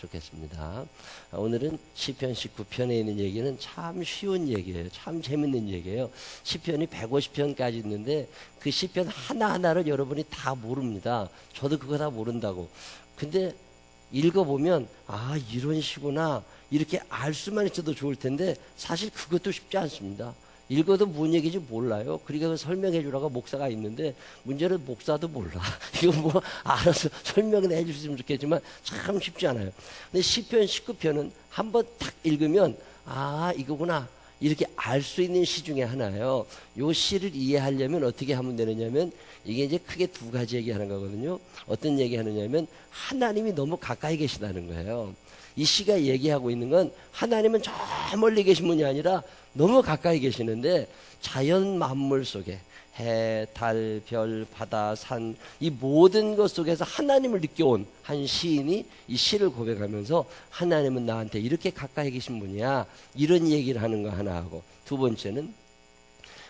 좋겠습니다. 오늘은 시편 19편에 있는 얘기는 참 쉬운 얘기예요. 참 재밌는 얘기예요. 시편이 150편까지 있는데 그 시편 하나하나를 여러분이 다 모릅니다. 저도 그거 다 모른다고. 근데 읽어보면 아 이런 시구나 이렇게 알 수만 있어도 좋을 텐데 사실 그것도 쉽지 않습니다. 읽어도 뭔 얘기인지 몰라요. 그러니까 설명해 주라고 목사가 있는데 문제는 목사도 몰라. 이거 뭐 알아서 설명을 해 주시면 좋겠지만 참 쉽지 않아요. 근데 시편 19편은 한번 딱 읽으면 아 이거구나 이렇게 알 수 있는 시 중에 하나예요. 요 시를 이해하려면 어떻게 하면 되느냐면 이게 이제 크게 두 가지 얘기하는 거거든요. 어떤 얘기하느냐면 하나님이 너무 가까이 계시다는 거예요. 이 시가 얘기하고 있는 건 하나님은 저 멀리 계신 분이 아니라 너무 가까이 계시는데 자연 만물 속에 해, 달, 별, 바다, 산 이 모든 것 속에서 하나님을 느껴온 한 시인이 이 시를 고백하면서 하나님은 나한테 이렇게 가까이 계신 분이야 이런 얘기를 하는 거 하나 하고 두 번째는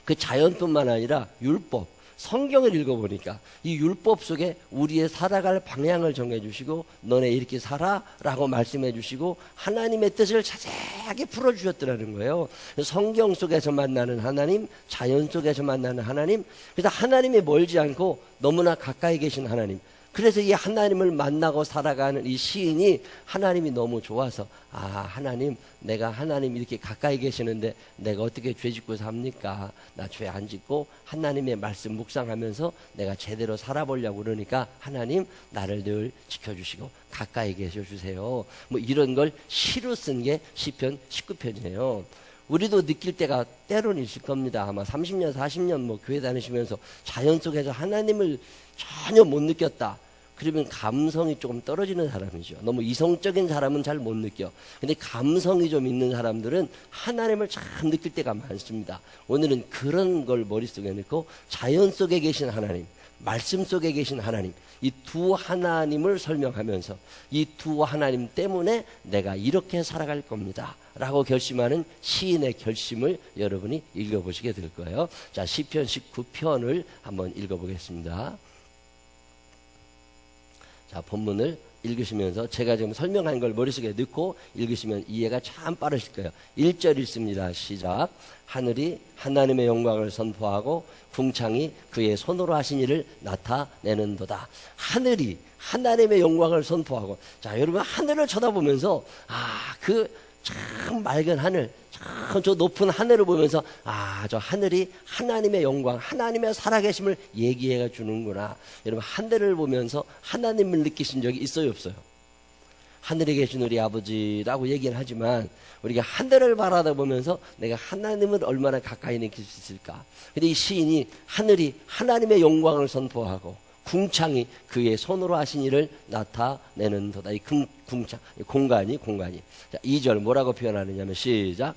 그 자연뿐만 아니라 율법 성경을 읽어보니까 이 율법 속에 우리의 살아갈 방향을 정해주시고 너네 이렇게 살아라고 말씀해주시고 하나님의 뜻을 자세하게 풀어주셨더라는 거예요. 성경 속에서 만나는 하나님, 자연 속에서 만나는 하나님, 그래서 하나님이 멀지 않고 너무나 가까이 계신 하나님. 그래서 이 하나님을 만나고 살아가는 이 시인이 하나님이 너무 좋아서 아 하나님 내가 하나님 이렇게 가까이 계시는데 내가 어떻게 죄 짓고 삽니까? 나 죄 안 짓고 하나님의 말씀 묵상하면서 내가 제대로 살아보려고 그러니까 하나님 나를 늘 지켜주시고 가까이 계셔주세요. 뭐 이런 걸 시로 쓴 게 시편 19편이에요. 우리도 느낄 때가 때로는 있을 겁니다. 아마 30년 40년 뭐 교회 다니시면서 자연 속에서 하나님을 전혀 못 느꼈다. 그러면 감성이 조금 떨어지는 사람이죠. 너무 이성적인 사람은 잘 못 느껴. 근데 감성이 좀 있는 사람들은 하나님을 참 느낄 때가 많습니다. 오늘은 그런 걸 머릿속에 넣고 자연 속에 계신 하나님, 말씀 속에 계신 하나님, 이 두 하나님을 설명하면서 이 두 하나님 때문에 내가 이렇게 살아갈 겁니다 라고 결심하는 시인의 결심을 여러분이 읽어보시게 될 거예요. 자, 시편 19편을 한번 읽어보겠습니다. 자, 본문을 읽으시면서 제가 지금 설명한 걸 머릿속에 넣고 읽으시면 이해가 참 빠르실 거예요. 1절 읽습니다. 시작. 하늘이 하나님의 영광을 선포하고 궁창이 그의 손으로 하신 일을 나타내는도다. 하늘이 하나님의 영광을 선포하고 자, 여러분 하늘을 쳐다보면서 그 참 맑은 하늘, 참 저 높은 하늘을 보면서 저 하늘이 하나님의 영광, 하나님의 살아계심을 얘기해 주는구나. 여러분 하늘을 보면서 하나님을 느끼신 적이 있어요, 없어요? 하늘에 계신 우리 아버지라고 얘기는 하지만 우리가 하늘을 바라보면서 내가 하나님을 얼마나 가까이 느낄 수 있을까? 근데 이 시인이 하늘이 하나님의 영광을 선포하고 궁창이 그의 손으로 하신 일을 나타내는도다. 이 궁창, 공간이. 자, 2절 뭐라고 표현하느냐면 시작.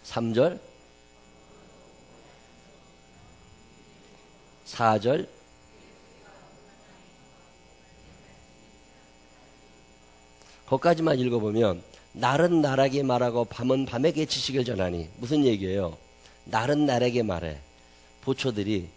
3절, 4절, 거기까지만 읽어보면 날은 날에게 말하고 밤은 밤에게 지식을 전하니 무슨 얘기예요? 날은 날에게 말해. 보초들이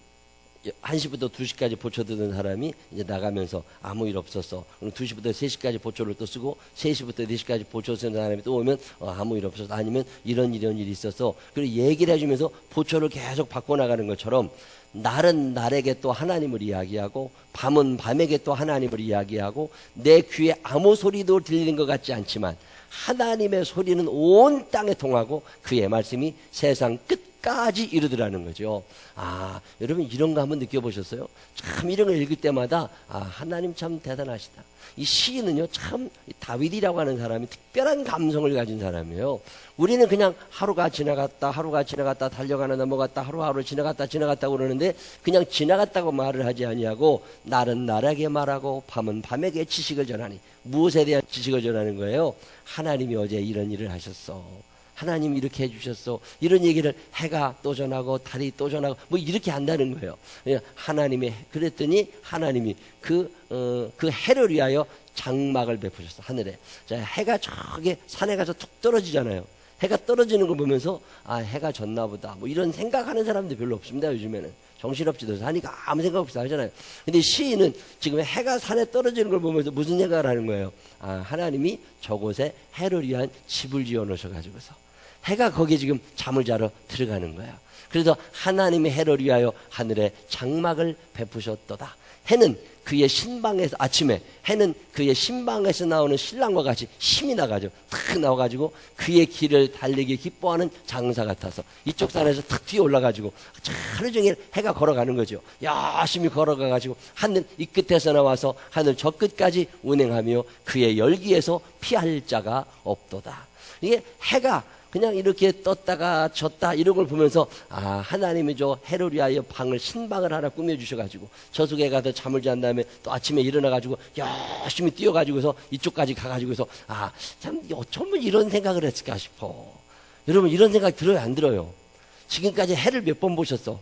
1시부터 2시까지 보초 듣는 사람이 이제 나가면서 아무 일 없었어. 그럼 2시부터 3시까지 보초를 또 쓰고 3시부터 4시까지 보초 쓰는 사람이 또 오면 아무 일 없었어. 아니면 이런 일이 있었어. 그리고 얘기를 해주면서 보초를 계속 바꿔나가는 것처럼 날은 날에게 또 하나님을 이야기하고 밤은 밤에게 또 하나님을 이야기하고 내 귀에 아무 소리도 들리는 것 같지 않지만 하나님의 소리는 온 땅에 통하고 그의 말씀이 세상 끝까지 이르더라는 거죠. 여러분 이런 거 한번 느껴보셨어요? 참 이런 걸 읽을 때마다 하나님 참 대단하시다. 이 시인은요 참 다윗이라고 하는 사람이 특별한 감성을 가진 사람이에요. 우리는 그냥 하루가 지나갔다 달려가나 넘어갔다 하루하루 지나갔다 그러는데 그냥 지나갔다고 말을 하지 아니하고 날은 날에게 말하고 밤은 밤에게 지식을 전하니 무엇에 대한 지식을 전하는 거예요? 하나님이 어제 이런 일을 하셨어. 하나님이 이렇게 해주셨어. 이런 얘기를 해가 또 전하고 달이 또 전하고 뭐 이렇게 한다는 거예요. 하나님이 그랬더니 하나님이 그 해를 위하여 장막을 베푸셨어. 하늘에. 자, 해가 저기 산에 가서 툭 떨어지잖아요. 해가 떨어지는 거 보면서 해가 졌나 보다 뭐 이런 생각하는 사람들 별로 없습니다. 요즘에는 정신없지도 사니까 아무 생각 없이 살잖아요. 근데 시인은 지금 해가 산에 떨어지는 걸 보면서 무슨 생각을 하는 거예요? 아, 하나님이 저곳에 해를 위한 집을 지어 놓으셔가지고서 해가 거기에 지금 잠을 자러 들어가는 거예요. 그래서 하나님의 해를 위하여 하늘에 장막을 베푸셨도다. 해는 그의 신방에서, 아침에 해는 그의 신방에서 나오는 신랑과 같이 힘이 나가지고 탁 나와가지고 그의 길을 달리기 기뻐하는 장사 같아서 이쪽 산에서 탁 뛰어 올라가지고 하루 종일 해가 걸어가는 거죠. 열심히 걸어가가지고 하늘 이 끝에서 나와서 하늘 저 끝까지 운행하며 그의 열기에서 피할 자가 없도다. 이게 해가 그냥 이렇게 떴다가 졌다 이런 걸 보면서 아, 하나님이 저 해를 위하여 방을 신방을 하나 꾸며주셔가지고 저속에 가서 잠을 잔 다음에 또 아침에 일어나가지고 열심히 뛰어가지고서 이쪽까지 가가지고서 아, 참 어쩌면 이런 생각을 했을까 싶어. 여러분 이런 생각 들어요 안 들어요? 지금까지 해를 몇 번 보셨어?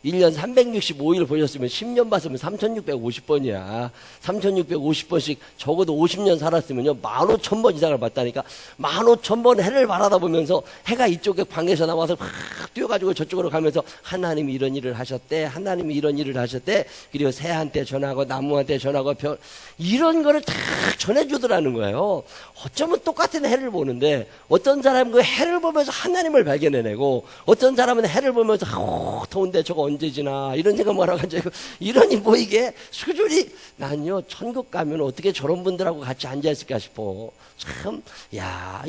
1년 365일 보셨으면 10년 봤으면 3650번이야. 3650번씩 적어도 50년 살았으면요 15,000번 이상을 봤다니까. 15,000번 해를 바라다 보면서 해가 이쪽에 방에서 나와서 막 뛰어가지고 저쪽으로 가면서 하나님이 이런 일을 하셨대, 하나님이 이런 일을 하셨대. 그리고 새한테 전하고 나무한테 전하고 별 이런 거를 다 전해주더라는 거예요. 어쩌면 똑같은 해를 보는데 어떤 사람은 그 해를 보면서 하나님을 발견해내고 어떤 사람은 해를 보면서 더운데 저거 언제 지나 이런 생각 말아가지고 이러니 뭐 이게 수준이 난요 천국 가면 어떻게 저런 분들하고 같이 앉아있을까 싶어. 참 야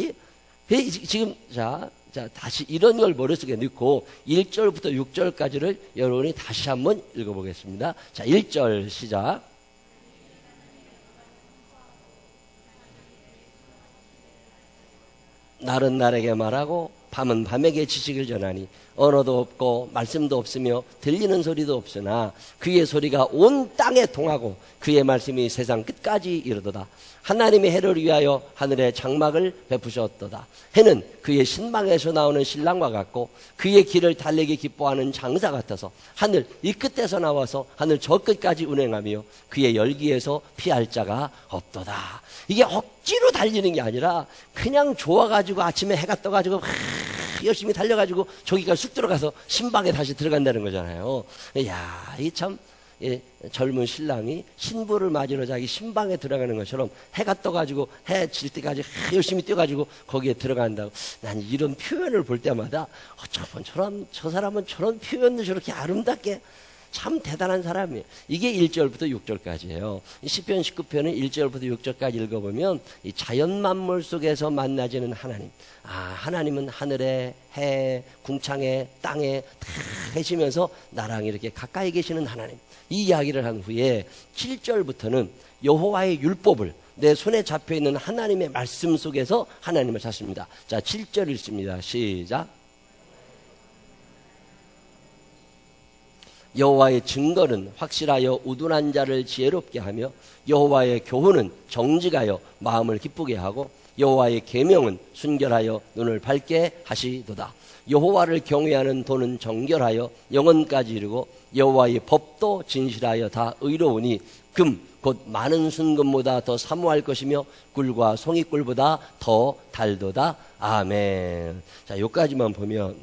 지금 자 다시 이런 걸 머릿속에 넣고 1절부터 6절까지를 여러분이 다시 한번 읽어보겠습니다. 자 1절 시작. 날은 날에게 말하고 밤은 밤에게 지식을 전하니 언어도 없고 말씀도 없으며 들리는 소리도 없으나 그의 소리가 온 땅에 통하고 그의 말씀이 세상 끝까지 이르도다. 하나님의 해를 위하여 하늘에 장막을 베푸셨도다. 해는 그의 신방에서 나오는 신랑과 같고 그의 길을 달리기 기뻐하는 장사 같아서 하늘 이 끝에서 나와서 하늘 저 끝까지 운행하며 그의 열기에서 피할 자가 없도다. 이게 억지로 달리는 게 아니라 그냥 좋아가지고 아침에 해가 떠가지고 열심히 달려가지고 저기가 쑥 들어가서 신방에 다시 들어간다는 거잖아요. 이야, 이 참 젊은 신랑이 신부를 맞으러 자기 신방에 들어가는 것처럼 해가 떠가지고 해 질 때까지 열심히 뛰어가지고 거기에 들어간다고. 난 이런 표현을 볼 때마다 저 사람은 저런 표현을 저렇게 아름답게 참 대단한 사람이에요. 이게 1절부터 6절까지예요. 시편 19편은 1절부터 6절까지 읽어보면 이 자연 만물 속에서 만나지는 하나님. 아, 하나님은 하늘에 해, 궁창에 땅에 다 계시면서 나랑 이렇게 가까이 계시는 하나님. 이 이야기를 한 후에 7절부터는 여호와의 율법을 내 손에 잡혀있는 하나님의 말씀 속에서 하나님을 찾습니다. 자, 7절 읽습니다. 시작. 여호와의 증거는 확실하여 우둔한 자를 지혜롭게 하며 여호와의 교훈은 정직하여 마음을 기쁘게 하고 여호와의 계명은 순결하여 눈을 밝게 하시도다. 여호와를 경외하는 도는 정결하여 영원까지 이르고 여호와의 법도 진실하여 다 의로우니 금 곧 많은 순금보다 더 사모할 것이며 꿀과 송이꿀보다 더 달도다. 아멘. 자, 여기까지만 보면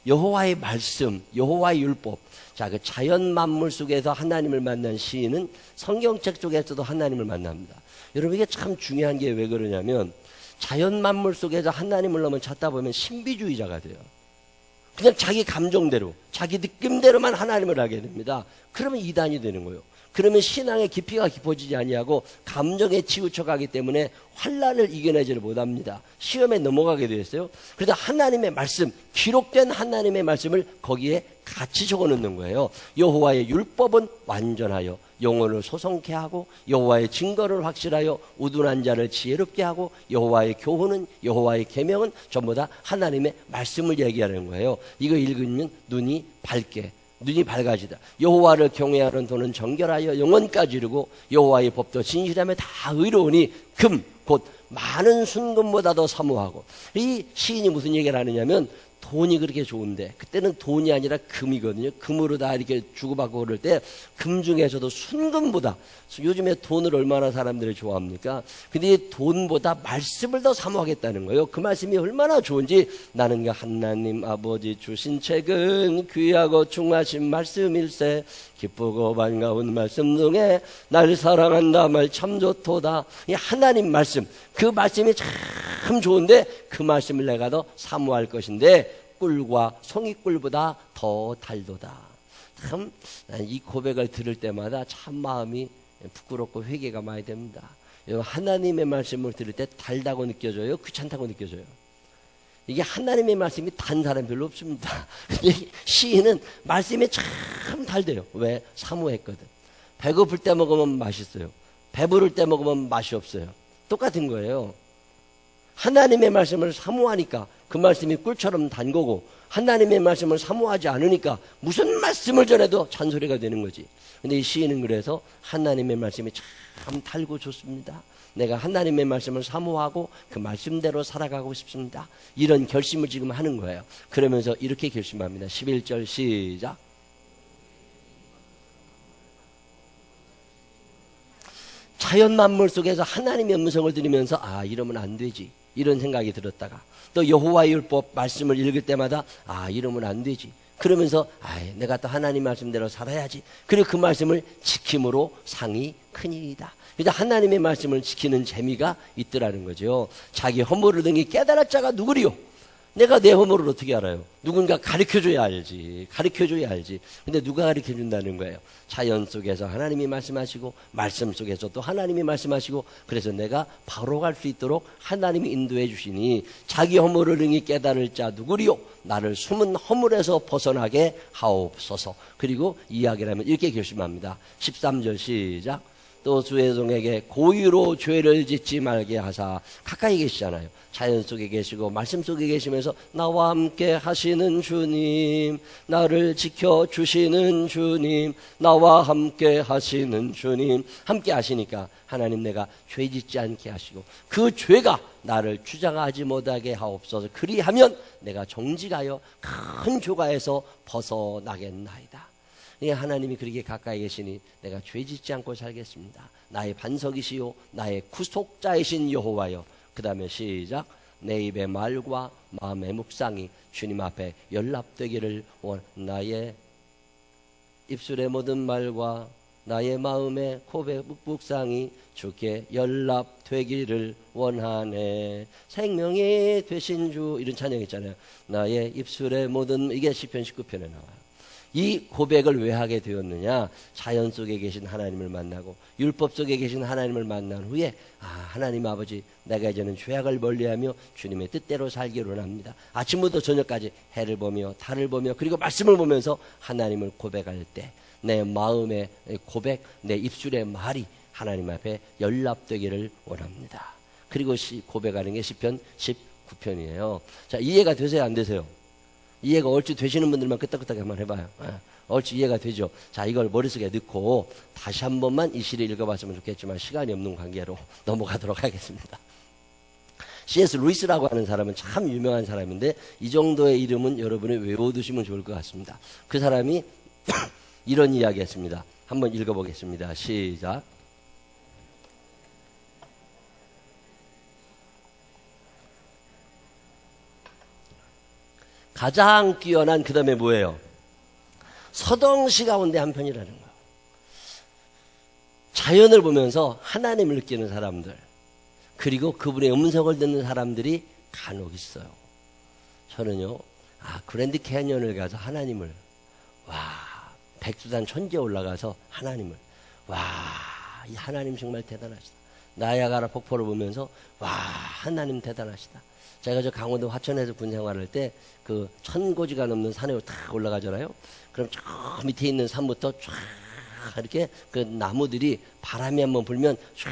여호와의 말씀, 여호와의 율법. 자, 그 자연 만물 속에서 하나님을 만난 시인은 성경책 속에서도 하나님을 만납니다. 여러분 이게 참 중요한 게 왜 그러냐면 자연 만물 속에서 하나님을 너무 찾다 보면 신비주의자가 돼요. 그냥 자기 감정대로, 자기 느낌대로만 하나님을 하게 됩니다. 그러면 이단이 되는 거예요. 그러면 신앙의 깊이가 깊어지지 아니하고 감정에 치우쳐가기 때문에 환난을 이겨내지를 못합니다. 시험에 넘어가게 되었어요. 그래서 하나님의 말씀, 기록된 하나님의 말씀을 거기에 같이 적어놓는 거예요. 여호와의 율법은 완전하여 영혼을 소송케 하고 여호와의 증거를 확실하여 우둔한 자를 지혜롭게 하고 여호와의 교훈은 여호와의 계명은 전부 다 하나님의 말씀을 얘기하는 거예요. 이거 읽으면 눈이 밝아지다. 여호와를 경외하는 도는 정결하여 영원까지 이르고 여호와의 법도 진실하며 다 의로우니 금 곧 많은 순금보다 더 사모하고. 이 시인이 무슨 얘기를 하느냐면 돈이 그렇게 좋은데 그때는 돈이 아니라 금이거든요. 금으로 다 이렇게 주고받고 그럴 때 금 중에서도 순금보다, 요즘에 돈을 얼마나 사람들이 좋아합니까? 근데 이 돈보다 말씀을 더 사모하겠다는 거예요. 그 말씀이 얼마나 좋은지, 나는 그 하나님 아버지 주신 책은 귀하고 중하신 말씀일세, 기쁘고 반가운 말씀 중에 날 사랑한다 말 참 좋도다. 이 하나님 말씀, 그 말씀이 참 좋은데 그 말씀을 내가 더 사모할 것인데 꿀과 송이꿀보다 더 달도다. 참 이 고백을 들을 때마다 참 마음이 부끄럽고 회개가 많이 됩니다. 하나님의 말씀을 들을 때 달다고 느껴져요? 귀찮다고 느껴져요? 이게 하나님의 말씀이 단 사람 별로 없습니다. 근데 시인은 말씀이 참 달대요. 왜? 사모했거든. 배고플 때 먹으면 맛있어요. 배부를 때 먹으면 맛이 없어요. 똑같은 거예요. 하나님의 말씀을 사모하니까 그 말씀이 꿀처럼 단 거고, 하나님의 말씀을 사모하지 않으니까 무슨 말씀을 전해도 잔소리가 되는 거지. 근데 이 시인은 그래서 하나님의 말씀이 참 달고 좋습니다. 내가 하나님의 말씀을 사모하고 그 말씀대로 살아가고 싶습니다. 이런 결심을 지금 하는 거예요. 그러면서 이렇게 결심합니다. 11절 시작. 자연 만물 속에서 하나님의 음성을 들으면서 아, 이러면 안 되지, 이런 생각이 들었다가, 또 여호와의 율법 말씀을 읽을 때마다 아, 이러면 안 되지, 그러면서 아, 내가 또 하나님 말씀대로 살아야지. 그리고 그 말씀을 지킴으로 상이 크니이다. 그래서 하나님의 말씀을 지키는 재미가 있더라는 거죠. 자기 허물을 등이 깨달을 자가 누구리요? 내가 내 허물을 어떻게 알아요? 누군가 가르쳐줘야 알지. 가르쳐줘야 알지. 근데 누가 가르쳐준다는 거예요? 자연 속에서 하나님이 말씀하시고, 말씀 속에서 또 하나님이 말씀하시고, 그래서 내가 바로 갈 수 있도록 하나님이 인도해 주시니, 자기 허물을 능히 깨달을 자 누구리요? 나를 숨은 허물에서 벗어나게 하옵소서. 그리고 이야기를 하면 이렇게 결심합니다. 13절 시작. 또 주의 종에게 고의로 죄를 짓지 말게 하사. 가까이 계시잖아요. 자연 속에 계시고 말씀 속에 계시면서 나와 함께 하시는 주님, 나를 지켜주시는 주님, 나와 함께 하시는 주님, 함께 하시니까 하나님 내가 죄 짓지 않게 하시고 그 죄가 나를 주장하지 못하게 하옵소서. 그리하면 내가 정직하여 큰 조가에서 벗어나겠나이다. 하나님이 그렇게 가까이 계시니 내가 죄 짓지 않고 살겠습니다. 나의 반석이시요 나의 구속자이신 여호와여. 그 다음에 시작. 내 입의 말과 마음의 묵상이 주님 앞에 연락되기를 나의 입술의 모든 말과 나의 마음의 고백 묵상이 주께 연락되기를 원하네. 생명이 되신 주, 이런 찬양 있잖아요. 나의 입술의 모든, 이게 시편 19편에 나와요. 이 고백을 왜 하게 되었느냐? 자연 속에 계신 하나님을 만나고 율법 속에 계신 하나님을 만난 후에 아, 하나님 아버지, 내가 이제는 죄악을 멀리하며 주님의 뜻대로 살기를 원합니다. 아침부터 저녁까지 해를 보며 달을 보며 그리고 말씀을 보면서 하나님을 고백할 때 내 마음의 고백, 내 입술의 말이 하나님 앞에 연락되기를 원합니다. 그리고 고백하는 게 시편 19편이에요. 자, 이해가 되세요, 안 되세요? 이해가 얼추 되시는 분들만 끄떡끄떡 한번 해봐요. 얼추 이해가 되죠? 자, 이걸 머릿속에 넣고 다시 한 번만 이 시를 읽어봤으면 좋겠지만 시간이 없는 관계로 넘어가도록 하겠습니다. C.S. 루이스라고 하는 사람은 참 유명한 사람인데 이 정도의 이름은 여러분이 외워두시면 좋을 것 같습니다. 그 사람이 이런 이야기 했습니다. 한번 읽어보겠습니다. 시작. 가장 뛰어난, 그 다음에 뭐예요? 서동시 가운데 한 편이라는 거예요. 자연을 보면서 하나님을 느끼는 사람들, 그리고 그분의 음성을 듣는 사람들이 간혹 있어요. 저는요, 그랜드 캐니언을 가서 하나님을, 백두산 천지에 올라가서 하나님을, 이 하나님 정말 대단하시다. 나야가라 폭포를 보면서 하나님 대단하시다. 제가 저 강원도 화천에서 군 생활할 때 그 1000고지가 넘는 산에 탁 올라가잖아요. 그럼 저 밑에 있는 산부터 쫙 이렇게 그 나무들이 바람이 한번 불면 쫙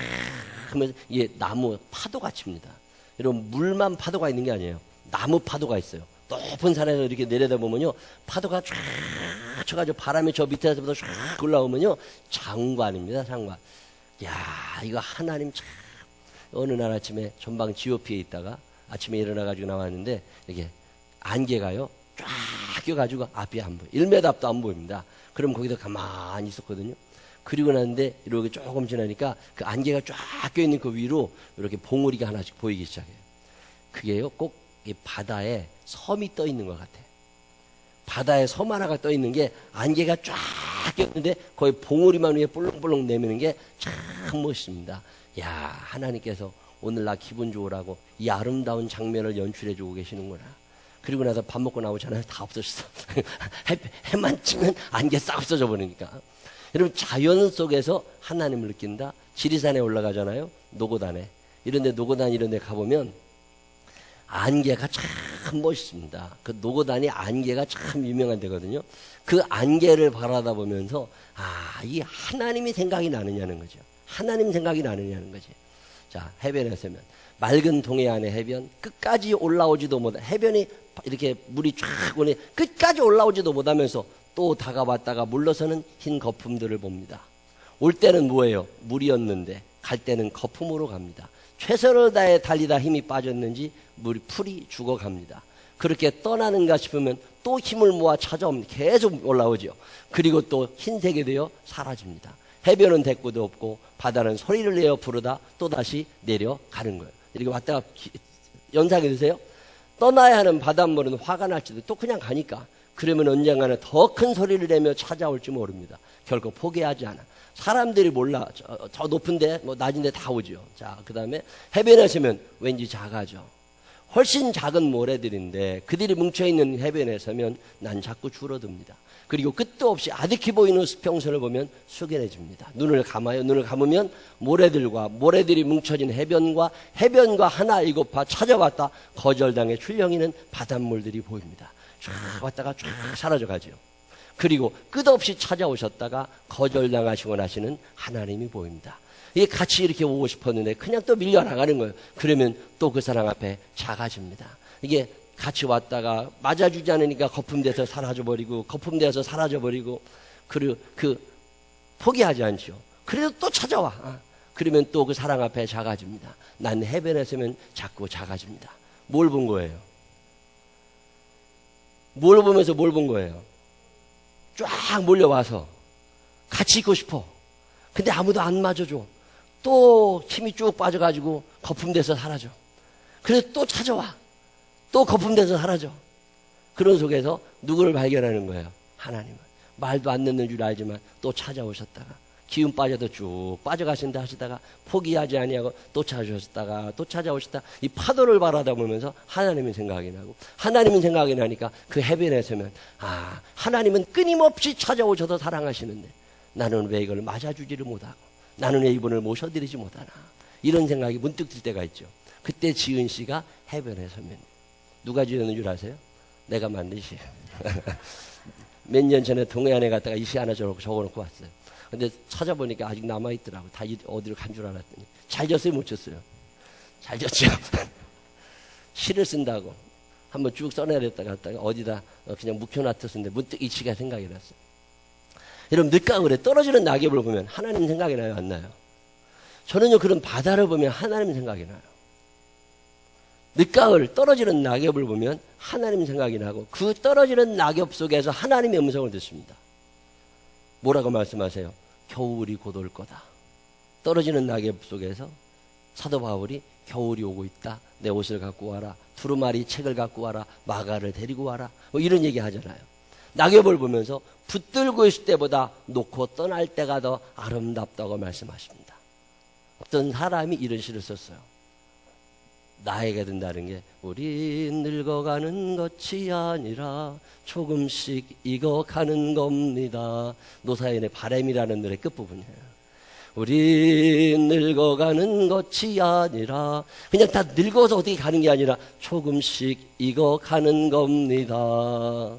하면서 이게 나무 파도가 칩니다. 여러분, 물만 파도가 있는 게 아니에요. 나무 파도가 있어요. 높은 산에서 이렇게 내려다보면요, 파도가 쫙 쳐가지고 바람이 저 밑에서부터 쫙 올라오면요, 장관입니다, 장관. 야, 이거 하나님 참. 어느 날 아침에 전방 GOP에 있다가 아침에 일어나가지고 나왔는데 이렇게 안개가요 쫙 껴가지고 앞이 안 보여. 1m 앞도 안 보입니다. 그럼 거기다 가만히 있었거든요. 그리고 났는데 이렇게 조금 지나니까 그 안개가 쫙 껴있는 그 위로 이렇게 봉우리가 하나씩 보이기 시작해요. 그게요 꼭 이 바다에 섬이 떠 있는 것 같아요. 바다에 섬 하나가 떠 있는 게 안개가 쫙 꼈는데 거의 봉우리만 위에 볼록볼록 내미는 게 참 멋있습니다. 야, 하나님께서 오늘 나 기분 좋으라고 이 아름다운 장면을 연출해 주고 계시는구나. 그리고 나서 밥 먹고 나오잖아요. 다 없어졌어. 해만 치면 안개 싹 없어져 버리니까. 여러분 자연 속에서 하나님을 느낀다. 지리산에 올라가잖아요. 노고단에. 이런데 노고단 이런데 가보면 안개가 참 멋있습니다. 그 노고단이 안개가 참 유명한 데거든요. 그 안개를 바라다 보면서 이 하나님이 생각이 나느냐는 거죠. 하나님 생각이 나느냐는 거지. 자, 해변에 서면 맑은 동해안의 해변 끝까지 올라오지도 못해. 해변이 이렇게 물이 쫙 오니 끝까지 올라오지도 못하면서 또 다가왔다가 물러서는 흰 거품들을 봅니다. 올 때는 뭐예요? 물이었는데 갈 때는 거품으로 갑니다. 최선을 다해 달리다 힘이 빠졌는지 풀이 죽어갑니다. 그렇게 떠나는가 싶으면 또 힘을 모아 찾아옵니다. 계속 올라오죠. 그리고 또 흰색이 되어 사라집니다. 해변은 대꾸도 없고 바다는 소리를 내어 부르다 또다시 내려가는 거예요. 이렇게 왔다가 연상이 드세요? 떠나야 하는 바닷물은 화가 날지도 또 그냥 가니까 그러면 언젠가는 더 큰 소리를 내며 찾아올지 모릅니다. 결코 포기하지 않아. 사람들이 몰라. 저 높은데 뭐 낮은데 다 오죠. 자, 그 다음에 해변에 서면 왠지 작아져. 훨씬 작은 모래들인데 그들이 뭉쳐있는 해변에 서면 난 자꾸 줄어듭니다. 그리고 끝도 없이 아득히 보이는 수평선을 보면 숙연해집니다. 눈을 감아요. 눈을 감으면 모래들이 뭉쳐진 해변과 하나 일곱파 찾아왔다 거절당해 출렁이는 바닷물들이 보입니다. 쫙 왔다가 쫙 사라져가죠. 그리고 끝없이 찾아오셨다가 거절당하시고 나시는 하나님이 보입니다. 이게 같이 이렇게 오고 싶었는데 그냥 또 밀려나가는 거예요. 그러면 또 그 사람 앞에 작아집니다. 이게 같이 왔다가 맞아주지 않으니까 거품돼서 사라져버리고 그리고 포기하지 않죠. 그래도 또 찾아와. 그러면 또 그 사랑 앞에 작아집니다. 난 해변에 서면 자꾸 작아집니다. 뭘 본 거예요? 뭘 보면서 뭘 본 거예요? 쫙 몰려와서 같이 있고 싶어. 근데 아무도 안 맞아줘. 또 힘이 쭉 빠져가지고 거품돼서 사라져. 그래서 또 찾아와. 또 거품돼서 사라져. 그런 속에서 누구를 발견하는 거예요? 하나님을. 말도 안 듣는 줄 알지만 또 찾아오셨다가 기운 빠져도 쭉 빠져가신다 하시다가 포기하지 아니하고 또 찾아오셨다가 또 찾아오셨다가 이 파도를 바라다 보면서 하나님의 생각이 나고 하나님의 생각이 나니까 그 해변에 서면 하나님은 끊임없이 찾아오셔서 사랑하시는데 나는 왜 이걸 맞아주지를 못하고 나는 왜 이분을 모셔드리지 못하나 이런 생각이 문득 들 때가 있죠. 그때 지은 시가 해변에 서면 누가 지었는 줄 아세요? 내가 만든 시예요. 몇 년 전에 동해안에 갔다가 이 시 하나 적어놓고 왔어요. 근데 찾아보니까 아직 남아있더라고. 다 어디로 간 줄 알았더니. 잘 졌어요? 못 졌어요? 잘 졌죠? 시를 쓴다고. 한번 쭉 써내렸다가 갔다가 어디다 그냥 묵혀놨었는데 문득 이 시가 생각이 났어요. 여러분, 늦가을에 떨어지는 낙엽을 보면 하나님 생각이 나요? 안 나요? 저는요, 그런 바다를 보면 하나님 생각이 나요. 늦가을 떨어지는 낙엽을 보면 하나님 생각이 나고 그 떨어지는 낙엽 속에서 하나님의 음성을 듣습니다. 뭐라고 말씀하세요? 겨울이 곧 올 거다. 떨어지는 낙엽 속에서 사도 바울이 겨울이 오고 있다. 내 옷을 갖고 와라. 두루마리 책을 갖고 와라. 마가를 데리고 와라. 뭐 이런 얘기 하잖아요. 낙엽을 보면서 붙들고 있을 때보다 놓고 떠날 때가 더 아름답다고 말씀하십니다. 어떤 사람이 이런 시를 썼어요. 나에게 든다는 게 우리 늙어가는 것이 아니라 조금씩 익어가는 겁니다. 노사연의 바람이라는 노래 끝부분이에요. 우리 늙어가는 것이 아니라 그냥 다 늙어서 어떻게 가는 게 아니라 조금씩 익어가는 겁니다.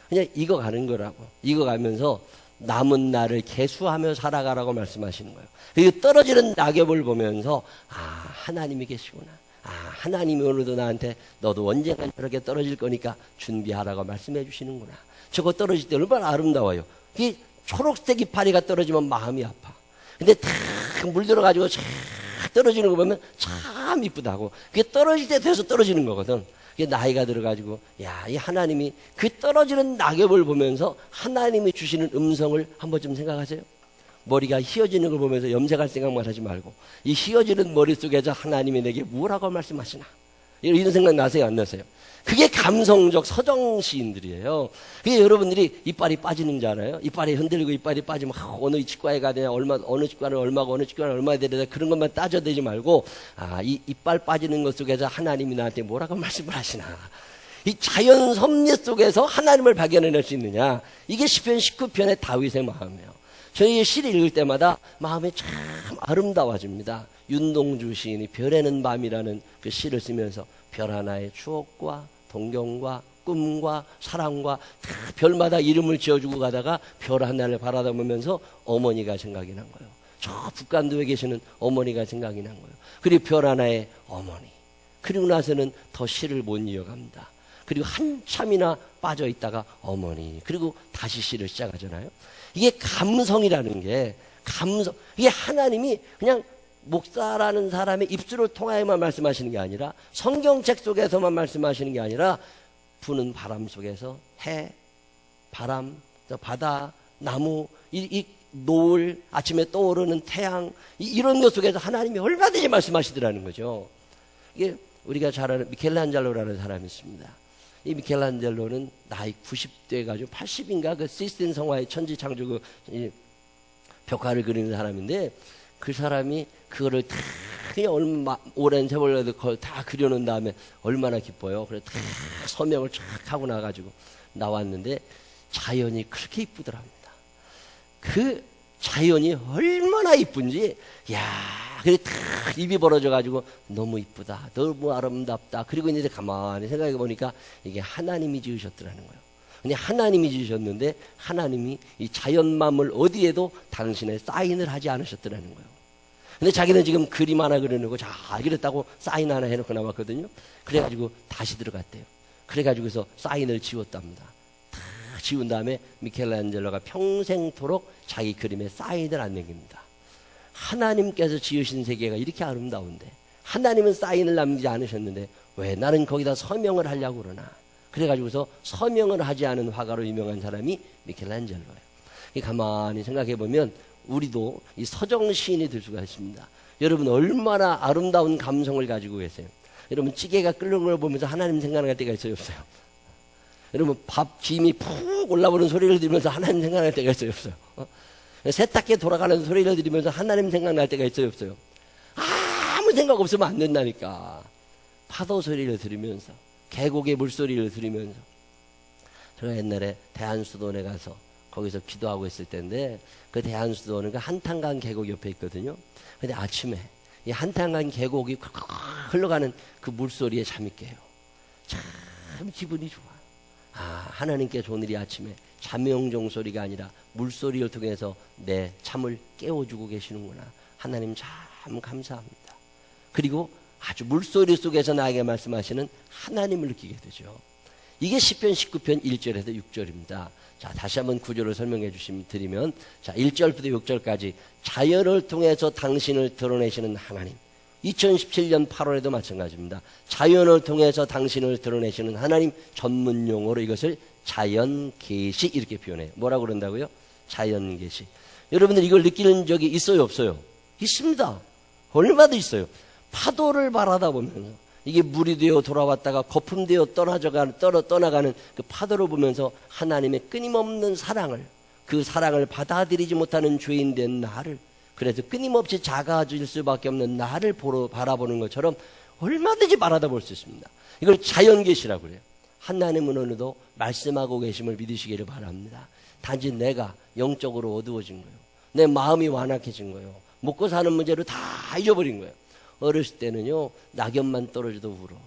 그냥 익어가는 거라고. 익어가면서 남은 날을 계수하며 살아가라고 말씀하시는 거예요. 이 떨어지는 낙엽을 보면서 하나님이 계시구나. 하나님이 오늘도 나한테 너도 언젠간 저렇게 떨어질 거니까 준비하라고 말씀해 주시는구나. 저거 떨어질 때 얼마나 아름다워요. 이 초록색 이파리가 떨어지면 마음이 아파. 근데 탁 물들어가지고 쫙 떨어지는 거 보면 참 이쁘다고. 그게 떨어질 때 돼서 떨어지는 거거든. 이게 나이가 들어가지고 야, 이 하나님이 그 떨어지는 낙엽을 보면서 하나님이 주시는 음성을 한번 좀 생각하세요. 머리가 휘어지는 걸 보면서 염색할 생각만 하지 말고 이 휘어지는 머릿속에서 하나님이 내게 뭐라고 말씀하시나, 이런 생각 나세요, 안 나세요? 그게 감성적 서정 시인들이에요. 그게 여러분들이 이빨이 빠지는 줄 알아요? 이빨이 흔들리고 이빨이 빠지면 어느 치과에 가야 되냐, 어느 치과는 얼마고 어느 치과는 얼마야 되냐, 그런 것만 따져대지 말고 이 이빨 빠지는 것 속에서 하나님이 나한테 뭐라고 말씀을 하시나, 이 자연 섭리 속에서 하나님을 발견해낼 수 있느냐, 이게 시편 19편의 다윗의 마음이에요. 저희 시를 읽을 때마다 마음이 참 아름다워집니다. 윤동주 시인이 별에는 밤이라는 그 시를 쓰면서 별 하나의 추억과 동경과 꿈과 사랑과 다 별마다 이름을 지어주고 가다가 별 하나를 바라보면서 어머니가 생각이 난 거예요. 저 북간도에 계시는 어머니가 생각이 난 거예요. 그리고 별 하나의 어머니. 그리고 나서는 더 시를 못 이어갑니다. 그리고 한참이나 빠져 있다가 어머니. 그리고 다시 시를 시작하잖아요. 이게 감성이라는 게, 이게 하나님이 그냥 목사라는 사람의 입술을 통하여만 말씀하시는 게 아니라, 성경책 속에서만 말씀하시는 게 아니라, 부는 바람 속에서 해, 바람, 바다, 나무, 이 노을, 아침에 떠오르는 태양, 이런 것 속에서 하나님이 얼마든지 말씀하시더라는 거죠. 이게 우리가 잘 아는 미켈란젤로라는 사람이 있습니다. 이 미켈란젤로는 나이 90대 가지고 80인가 그 시스틴 성화의 천지창조 벽화를 그리는 사람인데, 그 사람이 그거를 다 그냥 오랜 세월에도 그걸 다 그려놓은 다음에 얼마나 기뻐요. 그래서 다 서명을 쫙 하고 나가지고 나왔는데 자연이 그렇게 이쁘더랍니다. 그 자연이 얼마나 이쁜지, 그래 다 입이 벌어져가지고 너무 이쁘다, 너무 아름답다. 그리고 이제 가만히 생각해 보니까 이게 하나님이 지으셨더라는 거예요. 근데 하나님이 지으셨는데 하나님이 이 자연만물 어디에도 당신의 사인을 하지 않으셨더라는 거예요. 근데 자기는 지금 그림 하나 그려놓고 잘 그렸다고 사인 하나 해놓고 나왔거든요. 그래가지고 다시 들어갔대요. 그래가지고서 사인을 지웠답니다. 다 지운 다음에 미켈란젤로가 평생토록 자기 그림에 사인을 안 남깁니다. 하나님께서 지으신 세계가 이렇게 아름다운데, 하나님은 사인을 남기지 않으셨는데 왜 나는 거기다 서명을 하려고 그러나. 그래가지고서 서명을 하지 않은 화가로 유명한 사람이 미켈란젤로예요. 가만히 생각해 보면 우리도 이 서정 시인이 될 수가 있습니다. 여러분 얼마나 아름다운 감성을 가지고 계세요. 여러분 찌개가 끓는 걸 보면서 하나님 생각날 때가 있어요, 없어요? 여러분 밥 김이 푹 올라오는 소리를 들으면서 하나님 생각날 때가 있어요, 없어요? 세탁기 돌아가는 소리를 들으면서 하나님 생각날 때가 있어요, 없어요? 아무 생각 없으면 안 된다니까. 파도 소리를 들으면서, 계곡의 물소리를 들으면서. 제가 옛날에 대한수도원에 가서 거기서 기도하고 있을 때인데, 그 대한수도원은 그 한탄강 계곡 옆에 있거든요. 근데 아침에 이 한탄강 계곡이 흘러가는 그 물소리에 잠이 깨요. 참 기분이 좋아요. 하나님께 좋은 일이 아침에 잠명종 소리가 아니라 물소리를 통해서 내 잠을 깨워주고 계시는구나. 하나님 참 감사합니다. 그리고 아주 물소리 속에서 나에게 말씀하시는 하나님을 느끼게 되죠. 이게 시편 19편 1절에서 6절입니다. 자, 다시 한번 구절을 설명해 드리면, 자, 1절부터 6절까지 자연을 통해서 당신을 드러내시는 하나님. 2017년 8월에도 마찬가지입니다. 자연을 통해서 당신을 드러내시는 하나님, 전문 용어로 이것을 자연계시 이렇게 표현해요. 뭐라고 그런다고요? 자연계시. 여러분들 이걸 느끼는 적이 있어요, 없어요? 있습니다. 얼마나 있어요. 파도를 바라다 보면서 이게 물이 되어 돌아왔다가 거품되어 떠나가는 그 파도를 보면서 하나님의 끊임없는 사랑을, 그 사랑을 받아들이지 못하는 죄인 된 나를, 그래서 끊임없이 작아질 수밖에 없는 나를 바라보는 것처럼 얼마든지 바라다 볼 수 있습니다. 이걸 자연계시라고 그래요. 하나님은 오늘도 말씀하고 계심을 믿으시기를 바랍니다. 단지 내가 영적으로 어두워진 거예요. 내 마음이 완악해진 거예요. 먹고 사는 문제로 다 잊어버린 거예요. 어렸을 때는요, 낙엽만 떨어져도 울어.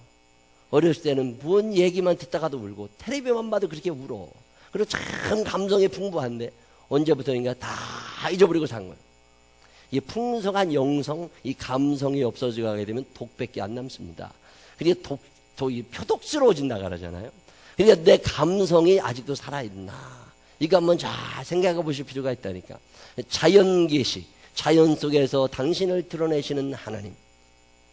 어렸을 때는 무슨 얘기만 듣다가도 울고, 텔레비만 봐도 그렇게 울어. 그리고 참 감성이 풍부한데 언제부터인가 다 잊어버리고 산 거예요. 이 풍성한 영성, 이 감성이 없어져 가게 되면 독밖에 안 남습니다. 그러니까 독이 표독스러워진다 그러잖아요. 그러니까 내 감성이 아직도 살아있나, 이거 한번 잘 생각해 보실 필요가 있다니까. 자연계시, 자연 속에서 당신을 드러내시는 하나님.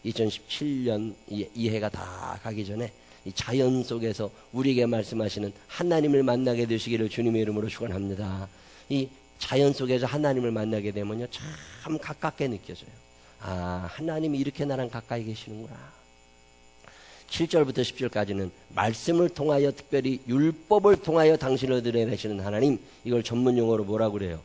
2017년 이 해가 다 가기 전에 이 자연 속에서 우리에게 말씀하시는 하나님을 만나게 되시기를 주님의 이름으로 축원합니다. 이 자연 속에서 하나님을 만나게 되면요, 참 가깝게 느껴져요. 아, 하나님이 이렇게 나랑 가까이 계시는구나. 7절부터 10절까지는 말씀을 통하여, 특별히 율법을 통하여 당신을 드러내시는 하나님, 이걸 전문 용어로 뭐라고 그래요?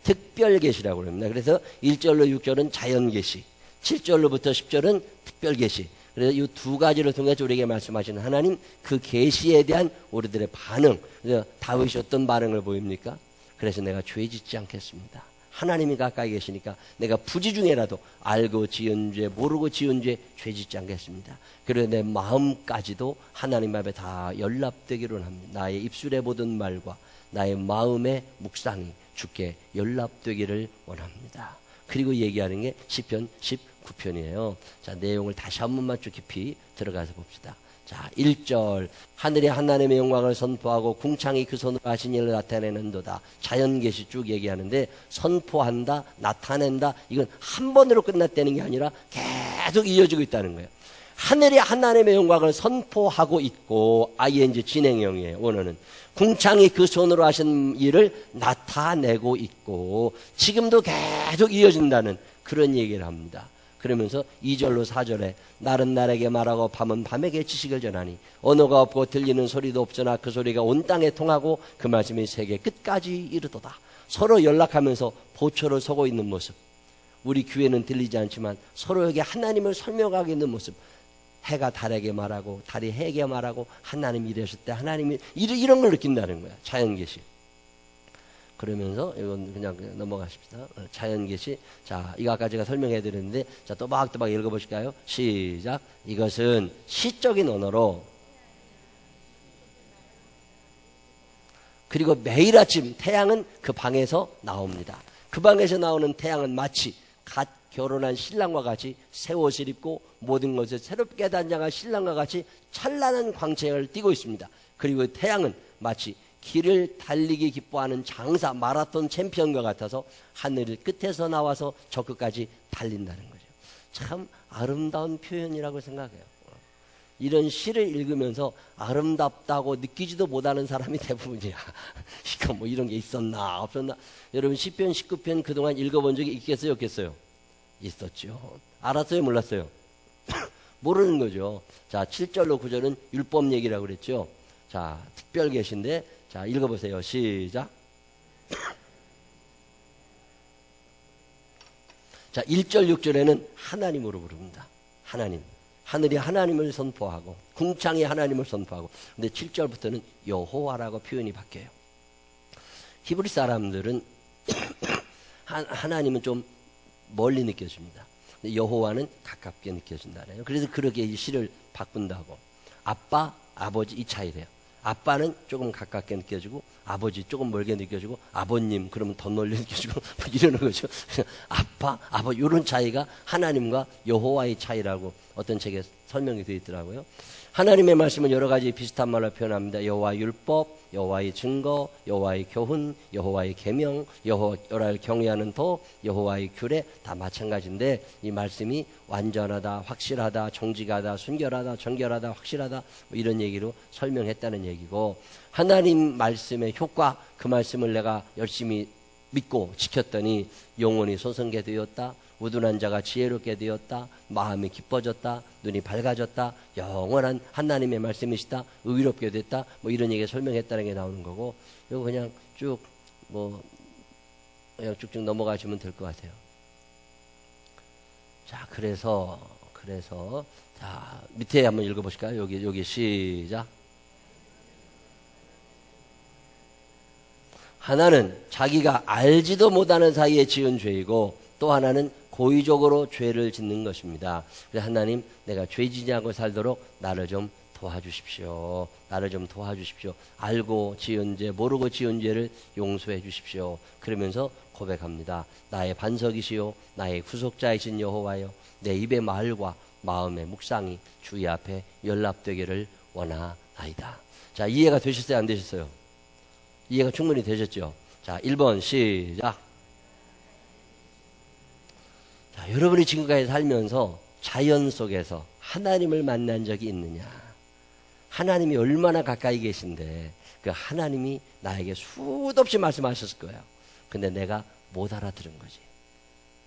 특별 계시라고 합니다. 그래서 1절로 6절은 자연 계시, 7절로부터 10절은 특별 계시. 그래서 이 두 가지를 통해서 우리에게 말씀하시는 하나님, 그 계시에 대한 우리들의 반응. 그래서 다윗이 어떤 반응을 보입니까? 그래서 내가 죄 짓지 않겠습니다. 하나님이 가까이 계시니까 내가 부지 중에라도 알고 지은 죄, 모르고 지은 죄, 죄 짓지 않겠습니다. 그리고 내 마음까지도 하나님 앞에 다 연락되기로 합니다. 나의 입술에 모든 말과 나의 마음의 묵상이 주께 연락되기를 원합니다. 그리고 얘기하는 게 시편 19편이에요. 자, 내용을 다시 한 번만 쭉 깊이 들어가서 봅시다. 자, 1절. 하늘이 하나님의 영광을 선포하고 궁창이 그 손으로 하신 일을 나타내는도다. 자연 계시 쭉 얘기하는데, 선포한다, 나타낸다, 이건 한 번으로 끝났다는 게 아니라 계속 이어지고 있다는 거예요. 하늘이 하나님의 영광을 선포하고 있고, ING 진행형이에요. 원어는 궁창이 그 손으로 하신 일을 나타내고 있고, 지금도 계속 이어진다는 그런 얘기를 합니다. 그러면서 2절로 4절에 날은 날에게 말하고 밤은 밤에게 지식을 전하니 언어가 없고 들리는 소리도 없으나 그 소리가 온 땅에 통하고 그 말씀이 세계 끝까지 이르도다. 서로 연락하면서 보초를 서고 있는 모습, 우리 귀에는 들리지 않지만 서로에게 하나님을 설명하고 있는 모습. 해가 달에게 말하고 달이 해에게 말하고 하나님이 이러실 때 하나님이 이런 걸 느낀다는 거야. 자연계시. 그러면서 이건 그냥 넘어가십시다. 자연계시. 자, 이거 아까 제가 설명해 드렸는데, 자, 또박또박 읽어보실까요? 시작. 이것은 시적인 언어로, 그리고 매일 아침 태양은 그 방에서 나옵니다. 그 방에서 나오는 태양은 마치 갓 결혼한 신랑과 같이 새 옷을 입고 모든 것을 새롭게 단장한 신랑과 같이 찬란한 광채를 띠고 있습니다. 그리고 태양은 마치 길을 달리기 기뻐하는 장사 마라톤 챔피언과 같아서 하늘 끝에서 나와서 저 끝까지 달린다는 거죠. 참 아름다운 표현이라고 생각해요. 이런 시를 읽으면서 아름답다고 느끼지도 못하는 사람이 대부분이야. 이거 뭐 이런 게 있었나 없었나. 여러분 시편 19편 그동안 읽어본 적이 있겠어요 없겠어요? 있었죠. 알았어요 몰랐어요? 모르는 거죠. 자, 7절로 9절은 율법 얘기라고 그랬죠. 자, 특별 계신데, 자, 읽어보세요. 시작. 자, 1절 6절에는 하나님으로 부릅니다. 하나님. 하늘이 하나님을 선포하고 궁창이 하나님을 선포하고, 근데 7절부터는 여호와라고 표현이 바뀌어요. 히브리 사람들은 하나님은 좀 멀리 느껴집니다. 여호와는 가깝게 느껴진다네요. 그래서 그렇게 이 시를 바꾼다고. 아빠, 아버지 이 차이래요. 아빠는 조금 가깝게 느껴지고 아버지 조금 멀게 느껴지고 아버님 그러면 더 멀리 느껴지고 뭐 이러는 거죠. 아빠, 아버지 이런 차이가 하나님과 여호와의 차이라고 어떤 책에 설명이 되어 있더라고요. 하나님의 말씀은 여러 가지 비슷한 말로 표현합니다. 여호와의 율법, 여호와의 증거, 여호와의 교훈, 여호와의 계명, 여호와를 경외하는 도, 여호와의 규례 다 마찬가지인데, 이 말씀이 완전하다, 확실하다, 정직하다, 순결하다, 정결하다, 확실하다 뭐 이런 얘기로 설명했다는 얘기고, 하나님 말씀의 효과, 그 말씀을 내가 열심히 믿고 지켰더니 영혼이 소성게 되었다, 우둔한 자가 지혜롭게 되었다, 마음이 기뻐졌다, 눈이 밝아졌다, 영원한 하나님의 말씀이시다, 의롭게 됐다, 뭐 이런 얘기 설명했다는 게 나오는 거고, 이거 그냥 쭉 그냥 쭉쭉 넘어가시면 될 것 같아요. 자, 그래서 자, 밑에 한번 읽어보실까요? 여기 시작. 하나는 자기가 알지도 못하는 사이에 지은 죄이고, 또 하나는 고의적으로 죄를 짓는 것입니다. 그래서 하나님, 내가 죄 지지 않고 살도록 나를 좀 도와주십시오. 나를 좀 도와주십시오. 알고 지은 죄, 모르고 지은 죄를 용서해 주십시오. 그러면서 고백합니다. 나의 반석이시요 나의 구속자이신 여호와여, 내 입의 말과 마음의 묵상이 주의 앞에 연락되기를 원하나이다. 자, 이해가 되셨어요 안 되셨어요? 이해가 충분히 되셨죠? 자, 1번 시작. 자, 여러분이 지금까지 살면서 자연 속에서 하나님을 만난 적이 있느냐? 하나님이 얼마나 가까이 계신데 그 하나님이 나에게 수도 없이 말씀하셨을 거예요. 근데 내가 못 알아들은 거지.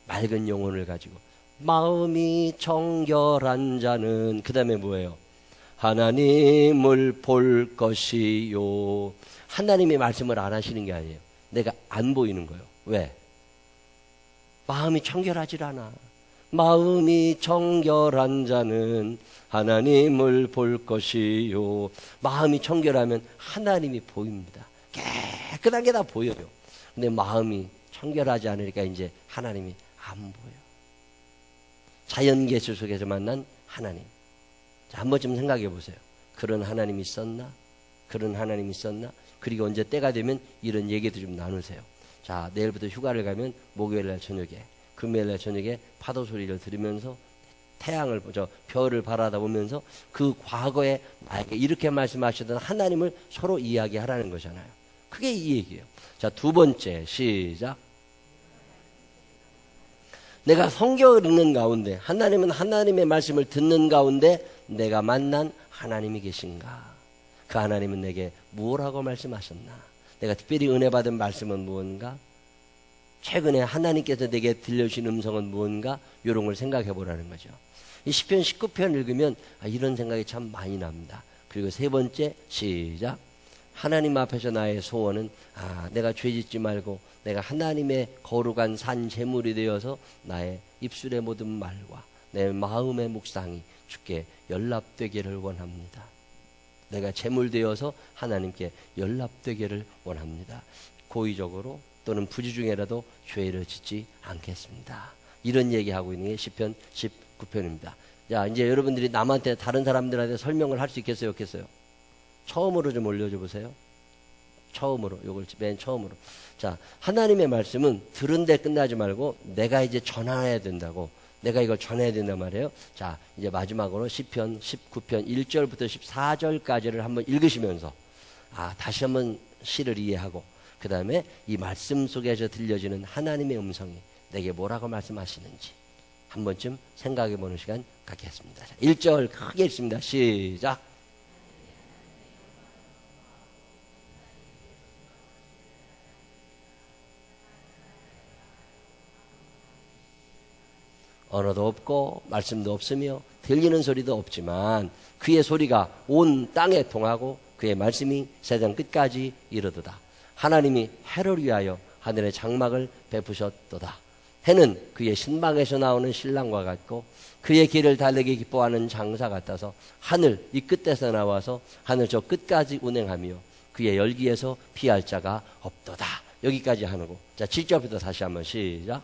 맑은 영혼을 가지고 마음이 정결한 자는 그 다음에 뭐예요? 하나님을 볼 것이요. 하나님의 말씀을 안 하시는 게 아니에요. 내가 안 보이는 거예요. 왜? 마음이 정결하질 않아. 마음이 정결한 자는 하나님을 볼 것이요. 마음이 정결하면 하나님이 보입니다. 깨끗한 게 다 보여요. 근데 마음이 정결하지 않으니까 이제 하나님이 안 보여. 자연계시 속에서 만난 하나님. 자, 한 번쯤 생각해 보세요. 그런 하나님이 있었나? 그런 하나님이 있었나? 그리고 언제 때가 되면 이런 얘기도 좀 나누세요. 자, 내일부터 휴가를 가면 목요일날 저녁에, 금요일날 저녁에 파도 소리를 들으면서 태양을, 별을 바라다보면서 그 과거에 나에게 이렇게 말씀하시던 하나님을 서로 이야기하라는 거잖아요. 그게 이 얘기예요. 자, 두 번째, 시작. 내가 성경을 읽는 가운데, 하나님은 하나님의 말씀을 듣는 가운데 내가 만난 하나님이 계신가? 그 하나님은 내게 무엇하고 말씀하셨나? 내가 특별히 은혜 받은 말씀은 무엇인가? 최근에 하나님께서 내게 들려주신 음성은 무엇인가? 이런 걸 생각해 보라는 거죠. 이 시편 19편 읽으면 이런 생각이 참 많이 납니다. 그리고 세 번째, 시작. 하나님 앞에서 나의 소원은 내가 죄짓지 말고 내가 하나님의 거룩한 산 제물이 되어서 나의 입술의 모든 말과 내 마음의 묵상이 주께 연락되기를 원합니다. 내가 제물되어서 하나님께 연락되기를 원합니다. 고의적으로 또는 부지중에라도 죄를 짓지 않겠습니다. 이런 얘기하고 있는 게 시편 19편입니다. 자, 이제 여러분들이 남한테, 다른 사람들한테 설명을 할 수 있겠어요, 없겠어요? 처음으로 좀 올려줘 보세요. 처음으로, 요걸 맨 처음으로. 자, 하나님의 말씀은 들은 데 끝나지 말고 내가 이제 전해야 된다고. 내가 이걸 전해야 된단 말이에요. 자, 이제 마지막으로 시편 19편 1절부터 14절까지를 한번 읽으시면서 다시 한번 시를 이해하고 그 다음에 이 말씀 속에서 들려지는 하나님의 음성이 내게 뭐라고 말씀하시는지 한 번쯤 생각해 보는 시간 갖겠습니다. 자, 1절 크게 읽습니다. 시작. 언어도 없고 말씀도 없으며 들리는 소리도 없지만 그의 소리가 온 땅에 통하고 그의 말씀이 세상 끝까지 이르도다. 하나님이 해를 위하여 하늘의 장막을 베푸셨도다. 해는 그의 신방에서 나오는 신랑과 같고 그의 길을 달리기 기뻐하는 장사 같아서 하늘 이 끝에서 나와서 하늘 저 끝까지 운행하며 그의 열기에서 피할 자가 없도다. 여기까지 하는고. 자, 7절부터 다시 한번 시작.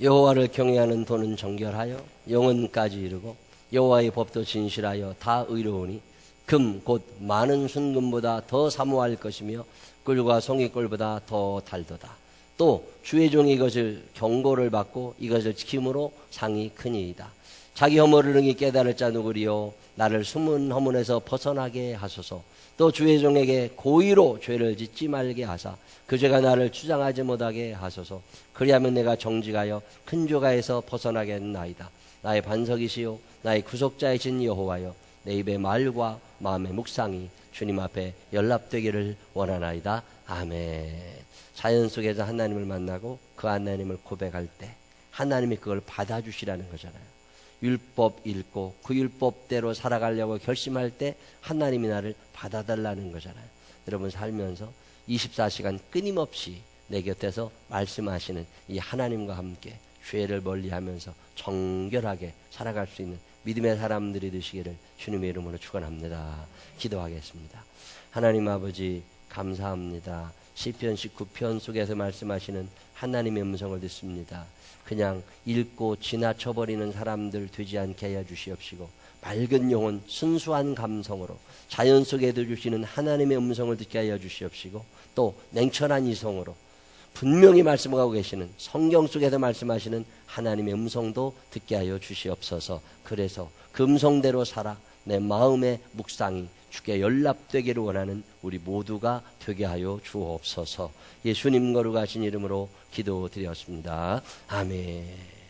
여호와를 경외하는 도는 정결하여 영혼까지 이르고 여호와의 법도 진실하여 다 의로우니 금 곧 많은 순금보다 더 사모할 것이며 꿀과 송이꿀보다 더 달도다. 또 주의 종이 이것을 경고를 받고 이것을 지킴으로 상이 크니이다. 자기 허물을 능히 깨달을 자 누구리요? 나를 숨은 허문에서 벗어나게 하소서. 또 주의 종에게 고의로 죄를 짓지 말게 하사 그 죄가 나를 주장하지 못하게 하소서. 그리하면 내가 정직하여 큰 죄가에서 벗어나겠나이다. 나의 반석이시요 나의 구속자이신 여호와여, 내 입의 말과 마음의 묵상이 주님 앞에 연락되기를 원하나이다. 아멘. 자연 속에서 하나님을 만나고 그 하나님을 고백할 때 하나님이 그걸 받아주시라는 거잖아요. 율법 읽고 그 율법대로 살아가려고 결심할 때 하나님이 나를 받아달라는 거잖아요. 여러분 살면서 24시간 끊임없이 내 곁에서 말씀하시는 이 하나님과 함께 죄를 멀리하면서 정결하게 살아갈 수 있는 믿음의 사람들이 되시기를 주님의 이름으로 축원합니다. 기도하겠습니다. 하나님 아버지 감사합니다. 시편 19편 속에서 말씀하시는 하나님의 음성을 듣습니다. 그냥 읽고 지나쳐버리는 사람들 되지 않게 하여 주시옵시고 맑은 영혼 순수한 감성으로 자연 속에도 주시는 하나님의 음성을 듣게 하여 주시옵시고 또 냉철한 이성으로 분명히 말씀하고 계시는 성경 속에서 말씀하시는 하나님의 음성도 듣게 하여 주시옵소서. 그래서 그 음성대로 살아 내 마음의 묵상이 주께 연락되기를 원하는 우리 모두가 되게 하여 주옵소서. 예수님 거룩하신 이름으로 기도드렸습니다. 아멘.